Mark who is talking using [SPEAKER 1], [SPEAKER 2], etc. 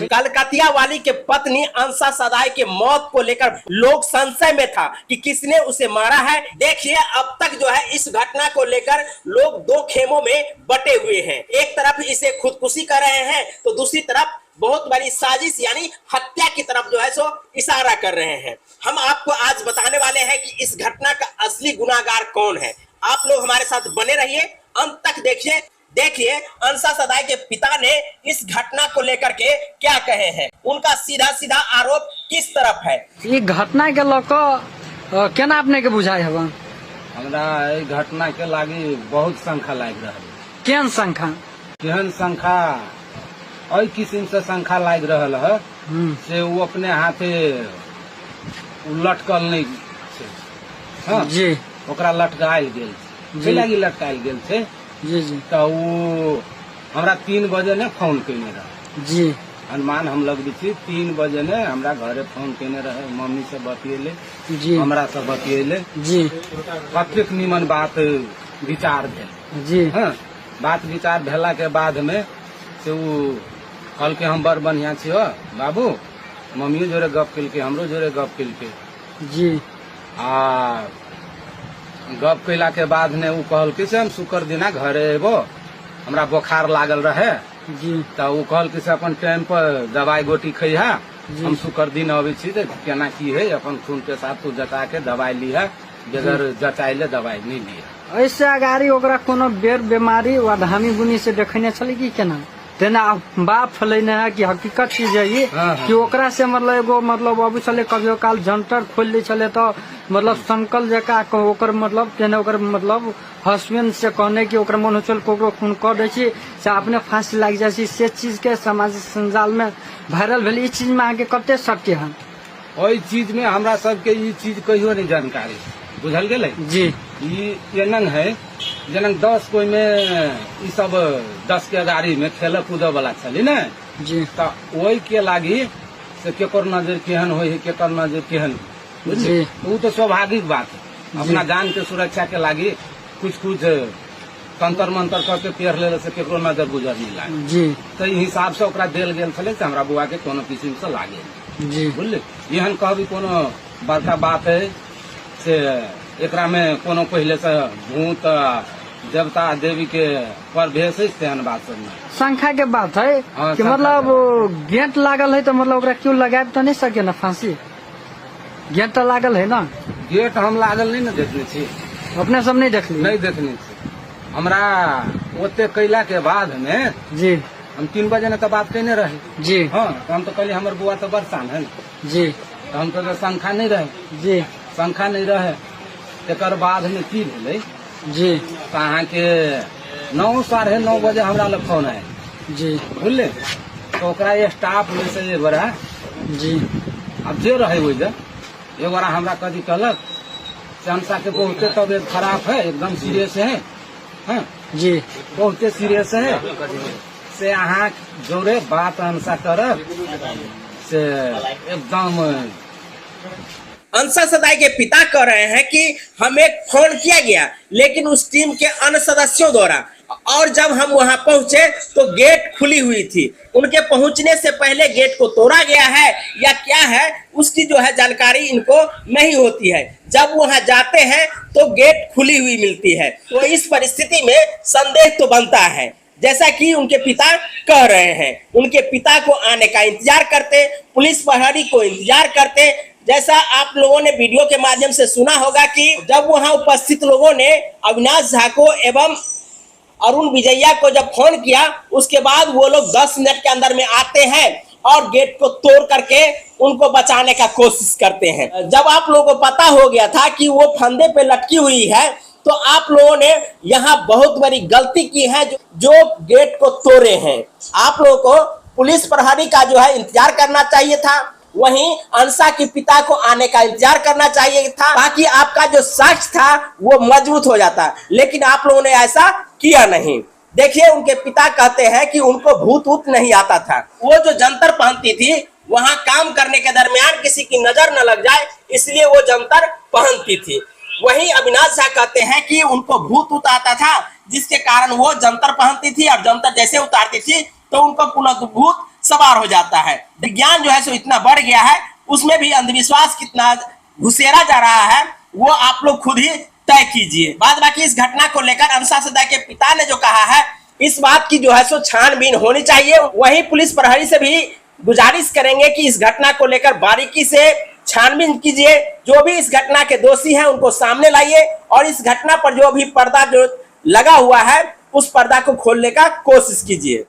[SPEAKER 1] कलकतिया वाली के पत्नी अंसा सदाई के मौत को लेकर लोग संशय में था कि किसने उसे मारा है। देखिए अब तक जो है इस घटना को लेकर लोग दो खेमों में बटे हुए हैं। एक तरफ इसे खुदकुशी कर रहे हैं तो दूसरी तरफ बहुत बड़ी साजिश यानी हत्या की तरफ जो है सो इशारा कर रहे हैं। हम आपको आज बताने वाले हैं कि इस घटना का असली गुनाहगार कौन है। आप लोग हमारे साथ बने रहिए, अंत तक देखिए अंसा सदाई के पिता ने इस घटना को लेकर के क्या कहे हैं। उनका सीधा सीधा आरोप किस तरफ है।
[SPEAKER 2] ये घटना के लोग केना अपने के बुझाई हवा?
[SPEAKER 3] हमरा ई घटना के लागी बहुत शंका लाग रहा।
[SPEAKER 2] केहन शंका?
[SPEAKER 3] केहन शंका और किस्म से शंका लाग रहल है से वो अपने हाथे लटकल नहीं छे। हाँ
[SPEAKER 2] जी
[SPEAKER 3] ओकरा लटकायल गेल छे, लागी लटकायल गेल छे
[SPEAKER 2] जी जी।
[SPEAKER 3] तो वो हमरा 3 बजे ने फोन कैने रहा
[SPEAKER 2] जी।
[SPEAKER 3] अनुमान हम लग छी 3 बजे ने हमरा घरे फोन कैने रहे। मम्मी से बतियेले
[SPEAKER 2] जी,
[SPEAKER 3] हमरा से बतियेले जी। कतेक निमन बात विचार भेल जी। हाँ बात विचार भेला के बाद में से वो कल के हम बड़ बढ़िया छी हो बाबू। मम्मी जोरे गप कैलके, हमरो जोरे गप कैलके
[SPEAKER 2] जी।
[SPEAKER 3] आ गप कैला के बाद ने वो कहल से हम शुक्र दिना घरे एबो, हमरा बुखार लागल रहे
[SPEAKER 2] जी।
[SPEAKER 3] तो वो कहल से अपन टाइम पर दवाई गोटी खइहा, हम शुक्र दिन अबे छी तो केना की है अपन खून के साथ तू जता के दवाई लिहा, बगैर जचाइले दवाई नहीं लिया।
[SPEAKER 2] ऐसे अगाड़ी ओकरा कोनो बेर बीमारी व धामी गुनी से देखने चले की केना तेना बाप फैलने है कि हकीकत चीज है ये कि ओकरा से मतलब एगो मतलब अभी चले कभियो काल जंटर खोल दे चले तो मतलब संकल जका ओकर मतलब तेने ओकर मतलब हस्बैंड से कहने की ओकर मन चल को खून कर दे छी से अपने फांसी लाग जाय छी। से चीज के सामाजिक संजाल में वायरल भेल। ई चीज में आगे कते सत्य है?
[SPEAKER 3] ओई चीज में हमरा सबके ई चीज कहियो नहीं जानकारी बुझल गेलै
[SPEAKER 2] जी।
[SPEAKER 3] ये नंग है जनक 10 कोई में ई सब 10 के गाड़ी में खेल कूद वाला चली न
[SPEAKER 2] जी।
[SPEAKER 3] तो वही के लागी से केकर नजर केहन हो केकर नजर केहन बुझली। वो तो स्वाभाविक बात है। अपना जान के सुरक्षा के लागी कुछ तंत्र मंत्र करके पेड़ ले से केकरो नजर गुजर नहीं लागे
[SPEAKER 2] जी।
[SPEAKER 3] तो ई हिसाब से ओकरा देल गेल छले से हमरा बुआ के कोनो किस्म से लागे
[SPEAKER 2] जी
[SPEAKER 3] बुझली। एहन कहबी कोनो बड़का बात है से एकरा में कोनो पहले से भूत देवता देवी के प्रवेश है तेहन बात सब में
[SPEAKER 2] शंका के बात है कि मतलब गेट लागल है तो मतलब ओकरा क्यों लगाए तो नहीं सके ना फांसी? गेट तो लागल है ना।
[SPEAKER 3] गेट हम लागल नहीं न देखने छी,
[SPEAKER 2] अपने सब नहीं देखली?
[SPEAKER 3] नहीं देखने छी। हमरा ओते कैला के बाद में
[SPEAKER 2] जी
[SPEAKER 3] हम 3 बजे ने तो बात कहने रहे
[SPEAKER 2] जी।
[SPEAKER 3] हाँ तो हम तो कहली हमर बुआ तो बरसान है न
[SPEAKER 2] जी।
[SPEAKER 3] तो हम तो शंका नहीं रहे
[SPEAKER 2] जी।
[SPEAKER 3] शंका नहीं रहे। एकर बाद में की भेलै
[SPEAKER 2] जी
[SPEAKER 3] तो अहाँ के 9 साढ़े 9 बजे हमरा लग फोन आए
[SPEAKER 2] जी
[SPEAKER 3] बुझले। तो ओकरा स्टाफ में से एक बार
[SPEAKER 2] जी
[SPEAKER 3] अब जे रहे वही एक बार हमरा कथी कहलक से अंसा के बहुते तबियत खराब है, एकदम सीरियस है। हाँ
[SPEAKER 2] जी
[SPEAKER 3] बहुते सीरियस है से अहाँ जोरे बात अंसा करब से एकदम।
[SPEAKER 1] अंसा सदाई के पिता कह रहे हैं कि हमें फोन किया गया लेकिन उस टीम के अन्य सदस्यों द्वारा, और जब हम वहां पहुंचे तो गेट खुली हुई थी। उनके पहुंचने से पहले गेट को तोड़ा गया है या क्या है उसकी जो है जानकारी इनको नहीं होती है। जब वहां जाते हैं तो गेट खुली हुई मिलती है। तो इस परिस्थिति में संदेह तो बनता है, जैसा कि उनके पिता कह रहे हैं। उनके पिता को आने का इंतजार करते, पुलिस प्रहरी को इंतजार करते। जैसा आप लोगों ने वीडियो के माध्यम से सुना होगा कि जब वहां उपस्थित लोगों ने अविनाश झा को एवं अरुण विजया को जब फोन किया उसके बाद वो लोग 10 मिनट के अंदर में आते हैं और गेट को तोड़ करके उनको बचाने का कोशिश करते हैं। जब आप लोगों को पता हो गया था कि वो फंदे पे लटकी हुई है तो आप लोगों ने यहाँ बहुत बड़ी गलती की है जो गेट को तोड़े हैं। आप लोगों को पुलिस प्रहरी का जो है इंतजार करना चाहिए था, वहीं अंसा के पिता को आने का इंतजार करना चाहिए था ताकि आपका जो साक्ष्य था वो मजबूत हो जाता, लेकिन आप लोगों ने ऐसा किया नहीं। देखिए उनके पिता कहते हैं कि उनको भूत ऊत नहीं आता था। वो जो जंतर पहनती थी वहां काम करने के दरमियान किसी की नजर न लग जाए इसलिए वो जंतर पहनती थी। वहीं अविनाश झा कहते हैं कि उनको भूत ऊत आता था जिसके कारण वो जंतर पहनती थी और जंतर जैसे उतारती थी तो उनको पुनः भूत सवार हो जाता है। विज्ञान जो है सो इतना बढ़ गया है, उसमें भी अंधविश्वास कितना घुसेरा जा रहा है वो आप लोग खुद ही तय कीजिए। बाद बाकी इस घटना को लेकर अंसा सदाई के पिता ने जो कहा है, इस बात की जो है सो छानबीन होनी चाहिए। वहीं पुलिस प्रहरी से भी गुजारिश करेंगे कि इस घटना को लेकर बारीकी से छानबीन कीजिए, जो भी इस घटना के दोषी हैं उनको सामने लाइए और इस घटना पर जो भी पर्दा जो लगा हुआ है उस पर्दा को खोलने का कोशिश कीजिए।